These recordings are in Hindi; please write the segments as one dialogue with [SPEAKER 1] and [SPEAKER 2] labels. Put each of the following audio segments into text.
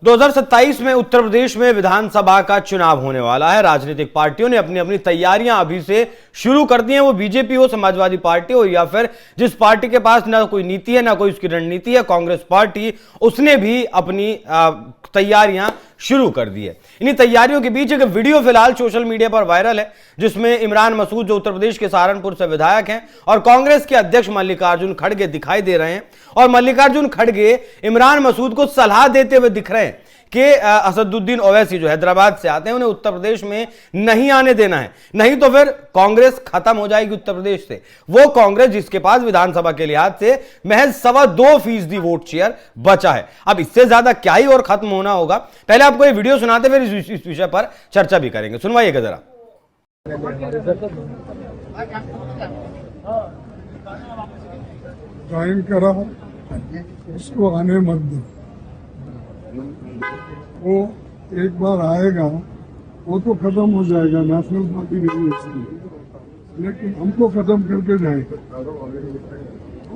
[SPEAKER 1] 2027 में उत्तर प्रदेश में विधानसभा का चुनाव होने वाला है। राजनीतिक पार्टियों ने अपनी अपनी तैयारियां अभी से शुरू कर दी हैं। वो बीजेपी हो, समाजवादी पार्टी हो, या फिर जिस पार्टी के पास ना कोई नीति है ना कोई उसकी रणनीति है, कांग्रेस पार्टी, उसने भी अपनी तैयारियां शुरू कर दी है। इन्हीं तैयारियों के बीच एक वीडियो फिलहाल सोशल मीडिया पर वायरल है, जिसमें इमरान मसूद, जो उत्तर प्रदेश के सहारनपुर से विधायक हैं, और कांग्रेस के अध्यक्ष मल्लिकार्जुन खड़गे दिखाई दे रहे हैं। और मल्लिकार्जुन खड़गे इमरान मसूद को सलाह देते हुए दिख रहे हैं कि असदुद्दीन ओवैसी जो हैदराबाद से आते हैं, उन्हें उत्तर प्रदेश में नहीं आने देना है, नहीं तो फिर कांग्रेस खत्म हो जाएगी उत्तर प्रदेश से। वो कांग्रेस जिसके पास विधानसभा के लिहाज से महज 2.25% वोट शेयर बचा है। अब इससे ज्यादा क्या ही और खत्म होना होगा। पहले आपको ये वीडियो सुनाते, फिर इस विषय पर चर्चा भी करेंगे। सुनवाइएगा जरा।
[SPEAKER 2] ज्वाइन करा, उसको आने मत दो। वो एक बार आएगा, वो तो खत्म हो जाएगा, नेशनल पार्टी नहीं है उसकी, लेकिन हमको खत्म करके जाएगा।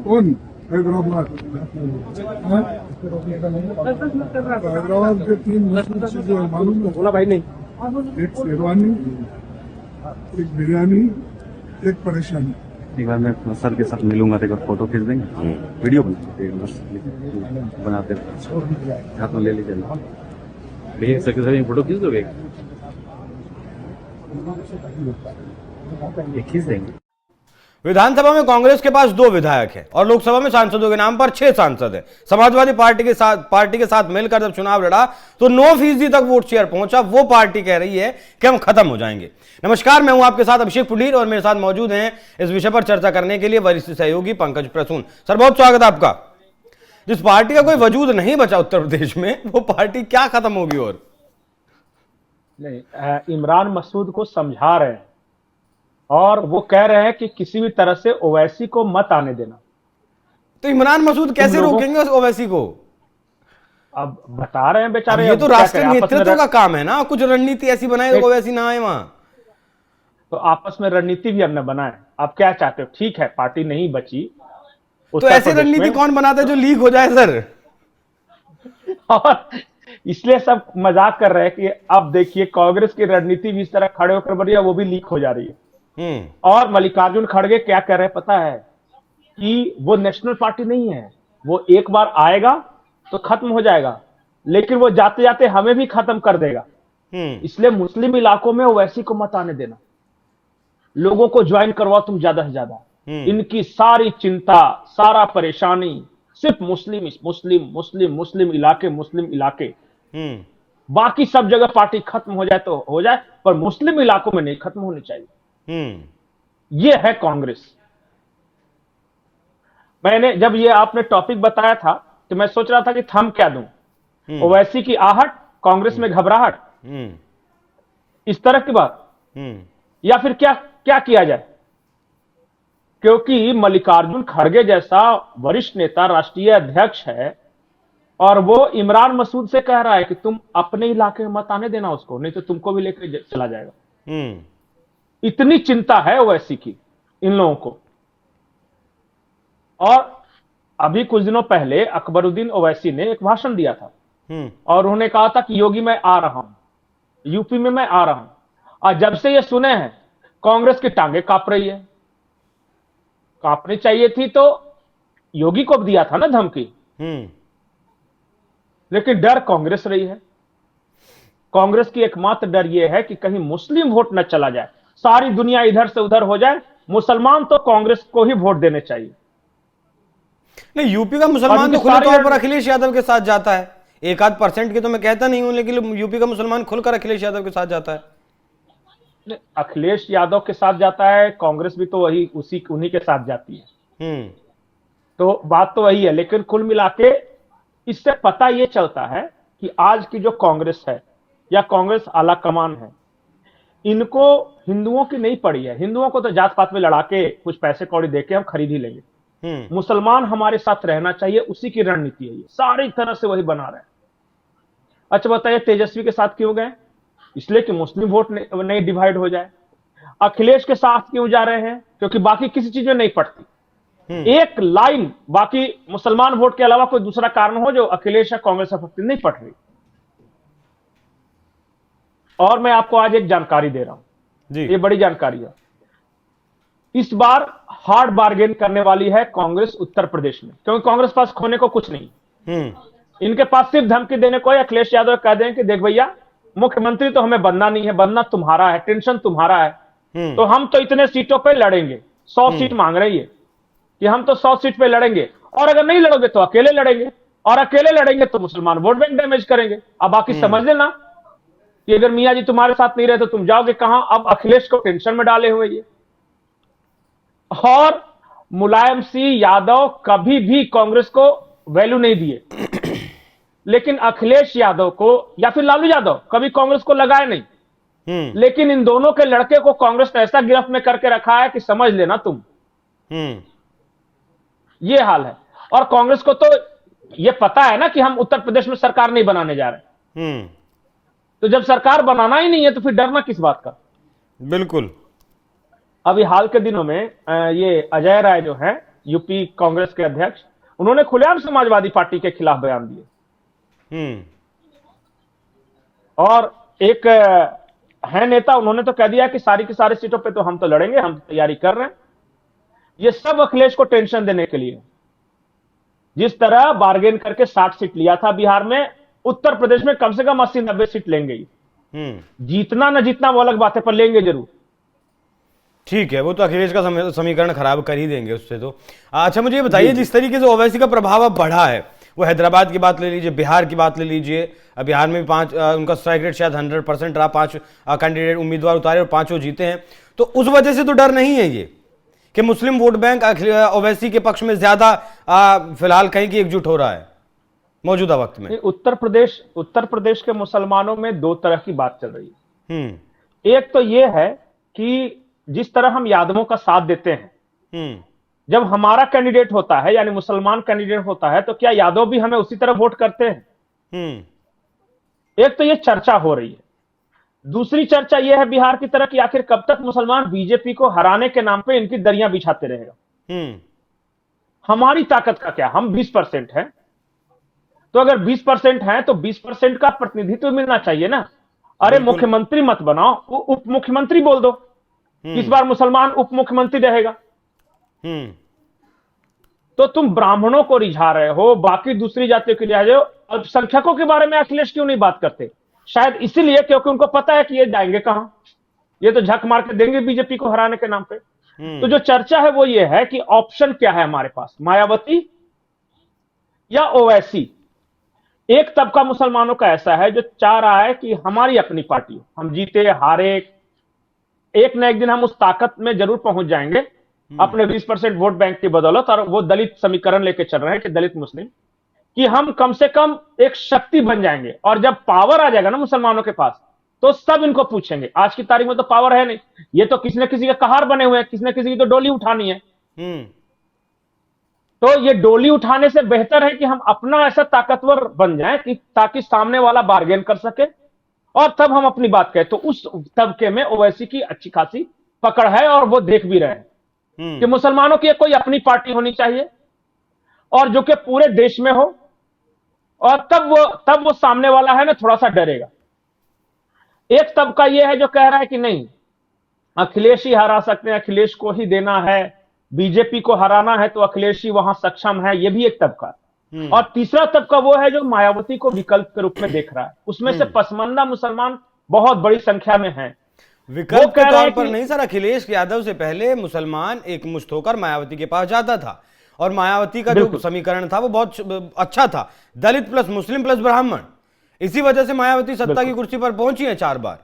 [SPEAKER 2] कौन? हैदराबाद। हैदराबाद के 3 मशहूर चीजें मालूम है? बोला भाई नहीं। एक शेरवानी, एक बिरयानी, एक परेशानी।
[SPEAKER 3] एक बार मैं सर के साथ मिलूंगा तो एक बार फोटो खींच देंगे, वीडियो बनाते हाथ में ले लीजिए। भैया सर के साथ फोटो खींच दोगे? खींच देंगे।
[SPEAKER 1] विधानसभा में कांग्रेस के पास 2 विधायक हैं और लोकसभा में सांसदों के नाम पर 6 सांसद हैं। समाजवादी पार्टी के साथ मिलकर जब चुनाव लड़ा तो 9% तक वोट शेयर पहुंचा। वो पार्टी कह रही है कि हम खत्म हो जाएंगे। नमस्कार, मैं हूं आपके साथ अभिषेक पुंडीर और मेरे साथ मौजूद हैं इस विषय पर चर्चा करने के लिए वरिष्ठ सहयोगी पंकज प्रसून। सर, बहुत स्वागत है आपका। जिस पार्टी का कोई वजूद नहीं बचा उत्तर प्रदेश में, वो पार्टी क्या खत्म होगी? और
[SPEAKER 4] नहीं, इमरान मसूद को समझा रहे हैं और वो कह रहे हैं कि किसी भी तरह से ओवैसी को मत आने देना।
[SPEAKER 1] तो इमरान मसूद कैसे रोकेंगे उस ओवैसी को?
[SPEAKER 4] अब बता रहे हैं बेचारे,
[SPEAKER 1] ये तो राष्ट्रीय नेतृत्व का काम है ना, कुछ रणनीति ऐसी बनाए ओवैसी ना आए वहां।
[SPEAKER 4] तो आपस में रणनीति भी हमने बनाए। आप क्या चाहते हो? ठीक है, पार्टी नहीं बची
[SPEAKER 1] तो ऐसी रणनीति कौन बनाता है जो लीक हो जाए सर?
[SPEAKER 4] और इसलिए सब मजाक कर रहे हैं कि अब देखिए कांग्रेस की रणनीति भी इस तरह खड़े होकर बढ़िया, वो भी लीक हो जा रही है। और मल्लिकार्जुन खड़गे क्या कह रहे हैं पता है? कि वो नेशनल पार्टी नहीं है, वो एक बार आएगा तो खत्म हो जाएगा, लेकिन वो जाते जाते हमें भी खत्म कर देगा। इसलिए मुस्लिम इलाकों में ओवैसी को मत आने देना, लोगों को ज्वाइन करवाओ तुम ज्यादा से ज्यादा। इनकी सारी चिंता, सारा परेशानी सिर्फ मुस्लिम मुस्लिम मुस्लिम मुस्लिम इलाके। बाकी सब जगह पार्टी खत्म हो जाए तो हो जाए, पर मुस्लिम इलाकों में नहीं खत्म होनी चाहिए। ये है कांग्रेस। मैंने जब ये आपने टॉपिक बताया था तो मैं सोच रहा था कि थम क्या दूं, ओवैसी की आहट, कांग्रेस में घबराहट, इस तरह की बात, या फिर क्या किया जाए? क्योंकि मल्लिकार्जुन खड़गे जैसा वरिष्ठ नेता, राष्ट्रीय अध्यक्ष है, और वो इमरान मसूद से कह रहा है कि तुम अपने इलाके में मत आने देना उसको, नहीं तो तुमको भी लेकर चला जाएगा। इतनी चिंता है ओवैसी की इन लोगों को। और अभी कुछ दिनों पहले अकबरुद्दीन ओवैसी ने एक भाषण दिया था और उन्होंने कहा था कि योगी मैं आ रहा हूं, यूपी में मैं आ रहा हूं। और जब से ये सुने हैं कांग्रेस की टांगे कांप रही है। कांपनी चाहिए थी तो योगी को दिया था ना धमकी, लेकिन डर कांग्रेस रही है। कांग्रेस की एकमात्र डर यह है कि कहीं मुस्लिम वोट न चला जाए, सारी दुनिया इधर से उधर हो जाए, मुसलमान तो कांग्रेस को ही वोट देने चाहिए।
[SPEAKER 1] नहीं, यूपी का मुसलमान तो खुले तौर पर अखिलेश यादव के साथ जाता है। 1-8% की तो मैं कहता नहीं हूं, लेकिन यूपी का मुसलमान खुलकर अखिलेश यादव के साथ जाता है।
[SPEAKER 4] अखिलेश यादव के साथ जाता है, कांग्रेस भी तो वही उन्हीं के साथ जाती है। तो बात तो वही है, लेकिन कुल मिलाके इससे पता यह चलता है कि आज की जो कांग्रेस है या कांग्रेस आला कमान है, इनको हिंदुओं की नहीं पड़ी है। हिंदुओं को तो जात पात में लड़ा के कुछ पैसे कौड़ी देके हम खरीद ही लेंगे। मुसलमान हमारे साथ रहना चाहिए, उसी की रणनीति है ये, सारी तरह से वही बना रहे हैं। अच्छा बताइए, तेजस्वी के साथ क्यों गए? इसलिए कि मुस्लिम वोट नहीं डिवाइड हो जाए। अखिलेश के साथ क्यों जा रहे हैं? क्योंकि बाकी किसी चीज में नहीं पड़ती। एक लाइन बाकी मुसलमान वोट के अलावा कोई दूसरा कारण हो जो अखिलेश या कांग्रेस नहीं पड़ रही। और मैं आपको आज एक जानकारी दे रहा हूं,
[SPEAKER 1] जी।
[SPEAKER 4] ये बड़ी जानकारी है। इस बार हार्ड बार्गेन करने वाली है कांग्रेस उत्तर प्रदेश में, क्योंकि कांग्रेस पास खोने को कुछ नहीं। इनके पास सिर्फ धमकी देने को, अखिलेश यादव कह दें कि देख भैया, मुख्यमंत्री तो हमें बनना नहीं है, बनना तुम्हारा है, टेंशन तुम्हारा है, तो हम तो इतने सीटों पे लड़ेंगे। 100 सीट मांग रही है कि हम तो 100 सीट पे लड़ेंगे, और अगर नहीं लड़ोगे तो अकेले लड़ेंगे, और अकेले लड़ेंगे तो मुसलमान वोट बैंक डैमेज करेंगे। अब बाकी समझ लेना कि अगर मियां जी तुम्हारे साथ नहीं रहे तो तुम जाओगे कहां। अब अखिलेश को टेंशन में डाले हुए ये। और मुलायम सिंह यादव कभी भी कांग्रेस को वैल्यू नहीं दिए, लेकिन अखिलेश यादव को या फिर लालू यादव कभी कांग्रेस को लगाए नहीं। लेकिन इन दोनों के लड़के को कांग्रेस ने ऐसा गिरफ्त में करके रखा है कि समझ लेना तुम। ये हाल है। और कांग्रेस को तो ये पता है ना कि हम उत्तर प्रदेश में सरकार नहीं बनाने जा रहे। तो जब सरकार बनाना ही नहीं है तो फिर डरना किस बात का।
[SPEAKER 1] बिल्कुल।
[SPEAKER 4] अभी हाल के दिनों में ये अजय राय जो है यूपी कांग्रेस के अध्यक्ष, उन्होंने खुलेआम समाजवादी पार्टी के खिलाफ बयान दिए। और एक है नेता, उन्होंने तो कह दिया कि सारी की सारी सीटों पे तो हम तो लड़ेंगे, हम तैयारी कर रहे हैं। ये सब अखिलेश को टेंशन देने के लिए। जिस तरह बार्गेन करके 60 सीट लिया था बिहार में, उत्तर प्रदेश में कम से कम 80-90 सीट लेंगे। जीतना न जीतना वो अलग बात है, पर लेंगे जरूर।
[SPEAKER 1] ठीक है, वो तो अखिलेश का समीकरण खराब कर ही देंगे उससे तो। अच्छा मुझे ये बताइए, जिस तरीके से ओवैसी का प्रभाव अब बढ़ा है, वो हैदराबाद की बात ले लीजिए, बिहार की बात ले लीजिए, बिहार में भी 5 उनका स्ट्राइक रेट शायद 100% रहा, 5 कैंडिडेट उम्मीदवार उतारे और 5 जीते हैं। तो उस वजह से तो डर नहीं है ये कि मुस्लिम वोट बैंक ओवैसी के पक्ष में ज्यादा फिलहाल कहीं की एकजुट हो रहा है मौजूदा वक्त में।
[SPEAKER 4] उत्तर प्रदेश के मुसलमानों में 2 तरह की बात चल रही है। एक तो ये है कि जिस तरह हम यादवों का साथ देते हैं, जब हमारा कैंडिडेट होता है यानी मुसलमान कैंडिडेट होता है, तो क्या यादव भी हमें उसी तरह वोट करते हैं? एक तो ये चर्चा हो रही है। दूसरी चर्चा यह है बिहार की तरह कि आखिर कब तक मुसलमान बीजेपी को हराने के नाम पे इनकी दरियां बिछाते रहेगा। हमारी ताकत का क्या, हम 20% हैं, तो अगर 20% हैं तो 20% का प्रतिनिधित्व मिलना चाहिए ना। अरे मुख्यमंत्री मत बनाओ, उप मुख्यमंत्री बोल दो, इस बार मुसलमान उप मुख्यमंत्री रहेगा। तो तुम ब्राह्मणों को रिझा रहे हो, बाकी दूसरी जातियों के लिए अल्पसंख्यकों के बारे में अखिलेश क्यों नहीं बात करते? शायद इसीलिए क्योंकि उनको पता है कि ये जाएंगे कहां, ये तो झक मार के देंगे बीजेपी को हराने के नाम पे। तो जो चर्चा है वो ये है कि ऑप्शन क्या है हमारे पास, मायावती या ओवैसी। एक तबका मुसलमानों का ऐसा है जो चाह रहा है कि हमारी अपनी पार्टी हो, हम जीते हारे, एक न एक दिन हम उस ताकत में जरूर पहुंच जाएंगे अपने 20% वोट बैंक की बदौलत। और वो दलित समीकरण लेके चल रहे हैं कि दलित मुस्लिम, कि हम कम से कम एक शक्ति बन जाएंगे। और जब पावर आ जाएगा ना मुसलमानों के पास, तो सब इनको पूछेंगे। आज की तारीख में तो पावर है नहीं, ये तो किसी न किसी के कहार बने हुए हैं, किसी न किसी की तो डोली उठानी है। तो ये डोली उठाने से बेहतर है कि हम अपना ऐसा ताकतवर बन जाएं कि ताकि सामने वाला बार्गेन कर सके और तब हम अपनी बात कहें। तो उस तबके में ओवैसी की अच्छी खासी पकड़ है और वो देख भी रहे हैं कि मुसलमानों की कोई अपनी पार्टी होनी चाहिए और जो कि पूरे देश में हो, और तब वो सामने वाला है ना थोड़ा सा डरेगा। एक तबका ये है जो कह रहा है कि नहीं, अखिलेश ही हरा सकते हैं, अखिलेश को ही देना है, बीजेपी को हराना है तो अखिलेश ही वहां सक्षम है, ये भी एक तबका। और तीसरा तबका वो है जो मायावती को विकल्प के रूप में देख रहा है। उसमें से पसमानदा मुसलमान बहुत बड़ी संख्या में हैं।
[SPEAKER 1] विकल्प के तौर पर नहीं सर, अखिलेश यादव से पहले मुसलमान एक मुश्त होकर मायावती के पास जाता था और मायावती का जो समीकरण था वो बहुत अच्छा था, दलित प्लस मुस्लिम प्लस ब्राह्मण। इसी वजह से मायावती सत्ता की कुर्सी पर पहुंची है 4 बार।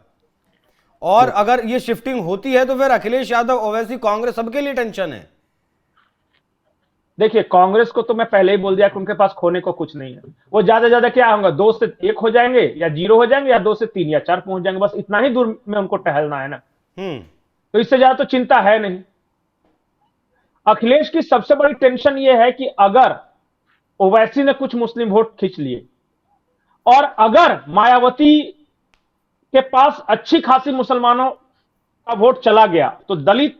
[SPEAKER 1] और अगर ये शिफ्टिंग होती है तो फिर अखिलेश यादव, ओवैसी, कांग्रेस सबके लिए टेंशन है।
[SPEAKER 4] देखिए कांग्रेस को तो मैं पहले ही बोल दिया कि उनके पास खोने को कुछ नहीं है। वो ज्यादा क्या होगा, 2 से 1 हो जाएंगे या 0 हो जाएंगे या 2 से 3 या 4 पहुंच जाएंगे, बस इतना ही दूर में उनको टहलना है ना। तो इससे ज्यादा तो चिंता है नहीं। अखिलेश की सबसे बड़ी टेंशन यह है कि अगर ओवैसी ने कुछ मुस्लिम वोट खींच लिए और अगर मायावती के पास अच्छी खासी मुसलमानों का वोट चला गया तो दलित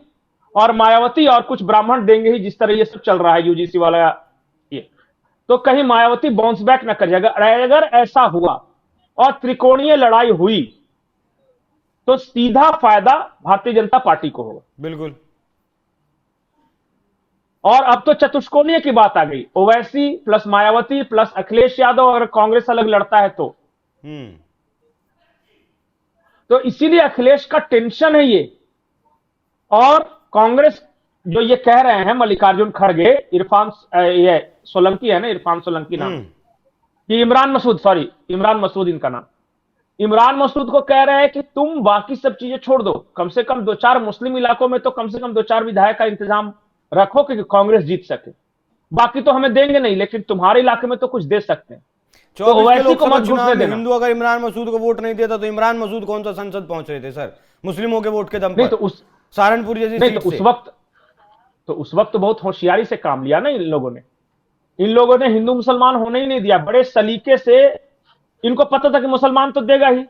[SPEAKER 4] और मायावती और कुछ ब्राह्मण देंगे ही, जिस तरह ये सब चल रहा है यूजीसी वाला ये, तो कहीं मायावती बाउंस बैक न कर जाएगा। अगर ऐसा हुआ और त्रिकोणीय लड़ाई हुई तो सीधा फायदा भारतीय जनता पार्टी को होगा।
[SPEAKER 1] बिल्कुल।
[SPEAKER 4] और अब तो चतुष्कोणीय की बात आ गई, ओवैसी प्लस मायावती प्लस अखिलेश यादव, अगर कांग्रेस अलग लड़ता है तो इसीलिए अखिलेश का टेंशन है ये। और कांग्रेस जो ये कह रहे हैं मल्लिकार्जुन खड़गे, ये सोलंकी है ना, इरफान सोलंकी नाम, कि इमरान मसूद इनका नाम, इमरान मसूद को कह रहे हैं कि तुम बाकी सब चीजें छोड़ दो, कम से कम 2-4 मुस्लिम इलाकों में तो कम से कम 2-4 विधायक का इंतजाम रखो कि कांग्रेस जीत सके, बाकी तो हमें देंगे नहीं, लेकिन तुम्हारे इलाके में तो कुछ दे सकते हैं। तो ओवैसी को मत घुसने देना।
[SPEAKER 1] हिंदू अगर इमरान मसूद को वोट नहीं देता तो इमरान मसूद कौन सा संसद पहुंच रहे थे सर, मुस्लिमों के वोट के दम पर?
[SPEAKER 4] नहीं तो
[SPEAKER 1] सहारनपुर जैसी
[SPEAKER 4] नहीं
[SPEAKER 1] सीट
[SPEAKER 4] तो उस वक्त तो बहुत होशियारी से काम लिया ना इन लोगों ने हिंदू मुसलमान होने ही नहीं दिया, बड़े सलीके से। इनको पता था कि मुसलमान तो देगा ही,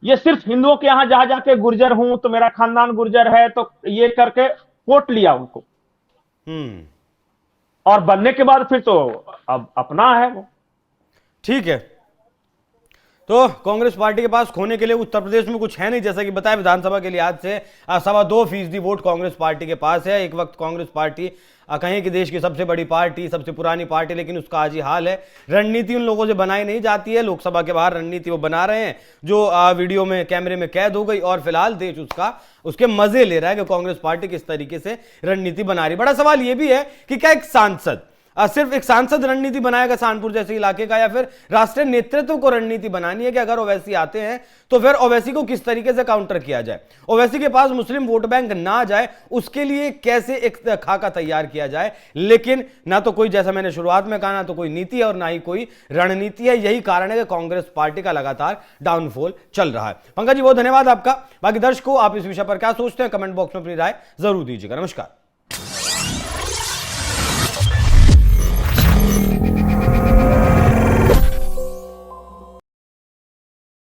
[SPEAKER 4] ये सिर्फ हिंदुओं के यहां जहां जाके गुर्जर हूं तो मेरा खानदान गुर्जर है, तो ये करके वोट लिया उनको। और बनने के बाद फिर तो अब अपना है वो।
[SPEAKER 1] ठीक है, तो कांग्रेस पार्टी के पास खोने के लिए उत्तर प्रदेश में कुछ है नहीं, जैसा कि बताया विधानसभा के लिहाज से 2.25% वोट कांग्रेस पार्टी के पास है। एक वक्त कांग्रेस पार्टी कहें कि देश की सबसे बड़ी पार्टी, सबसे पुरानी पार्टी, लेकिन उसका आज ही हाल है। रणनीति उन लोगों से बनाई नहीं जाती है, लोकसभा के बाहर रणनीति वो बना रहे हैं जो वीडियो में कैमरे में कैद हो गई, और फिलहाल देश उसके मजे ले रहा है कि कांग्रेस पार्टी किस तरीके से रणनीति बना रही। बड़ा सवाल यह भी है कि क्या एक सांसद सिर्फ एक सांसद रणनीति बनाएगा सहारनपुर जैसे इलाके का, या फिर राष्ट्रीय नेतृत्व को रणनीति बनानी है कि अगर ओवैसी आते हैं तो फिर ओवैसी को किस तरीके से काउंटर किया जाए, ओवैसी के पास मुस्लिम वोट बैंक ना जाए उसके लिए कैसे एक खाका तैयार किया जाए। लेकिन ना तो कोई, जैसा मैंने शुरुआत में कहा, ना तो कोई नीति है और ना ही कोई रणनीति है। यही कारण है कि कांग्रेस पार्टी का लगातार डाउनफॉल चल रहा है। पंकज जी बहुत धन्यवाद आपका। बाकी दर्शकों, आप इस विषय पर क्या सोचते हैं कमेंट बॉक्स में अपनी राय जरूर दीजिएगा। नमस्कार।